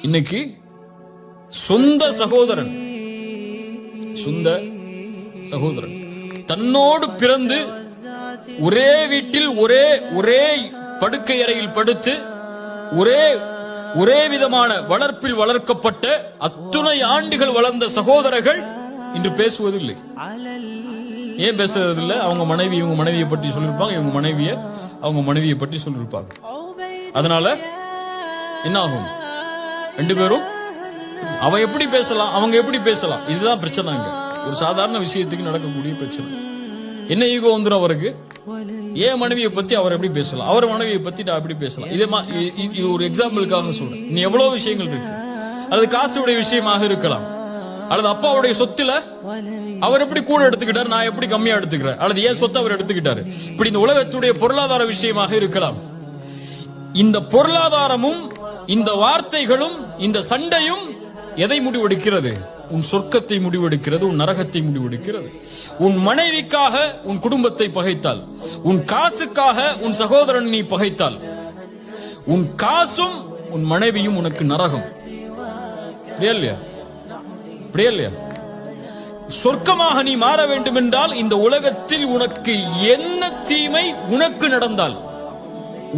இன்னைக்கு சொந்த சகோதரன் தன்னோடு பிறந்து ஒரே வீட்டில் ஒரே படுக்கை அறையில் படுத்து ஒரே விதமான வளர்ப்பில் வளர்க்கப்பட்ட அத்துணை ஆண்டுகள் வளர்ந்த சகோதரர்கள் இன்று பேசுவதில்லை. ஏன் பேசுறதில்லை? அவங்க மனைவி இவங்க மனைவியை பற்றி சொல்லிருப்பாங்க, இவங்க அவங்க மனைவியை பற்றி சொல்லிருப்பாங்க. அதனால என்ன ஆகும்? ரெண்டு பேரும் அவன் எப்படி பேசலாம், அவங்க எப்படி பேசலாம், இதுதான் பிரச்சனை. ஒரு சாதாரண விஷயத்துக்கு நடக்கக்கூடிய பிரச்சனை. என்ன ஈகோ வந்துடும் அவருக்கு? ஏன் மனைவியை பத்தி அவர் எப்படி பேசலாம், அவர் மனைவியை பத்தி நான் எப்படி பேசலாம்? இது ஒரு எக்ஸாம்பிளுக்காக சொல்றேன். நீ எவ்வளவு விஷயங்கள் இருக்கு. அது காசுடைய விஷயமாக இருக்கலாம், அல்லது அப்பாவுடைய சொத்துல அவர் எப்படி கூட எடுத்துக்கிட்டாரு, நான் எப்படி கம்மியா எடுத்துக்கிறேன், அல்லது ஏன் சொத்தை அவர் எடுத்துக்கிட்டாரு. இப்படி இந்த உலகத்துடைய பொருளாதார விஷயமாக இருக்கலாம். இந்த பொருளாதாரமும் இந்த வார்த்தைகளும் இந்த சண்டையும் எதை முடிவெடுக்கிறது? உன் சொர்க்கத்தை முடிவெடுக்கிறது, உன் நரகத்தை முடிவெடுக்கிறது. உன் மனைவிக்காக உன் குடும்பத்தை பகைத்தால், உன் காசுக்காக உன் சகோதரன் நீ பகைத்தால், உன் காசும் உன் மனைவியும் உனக்கு நரகம். இல்லையா? சொர்க்கமாக நீ மாற வேண்டும் என்றால் இந்த உலகத்தில் உனக்கு என்ன தீமை உனக்கு நடந்தால்,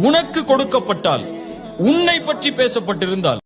உனக்கு கொடுக்கப்பட்டால், உன்னை பற்றி பேசப்பட்டிருந்தால்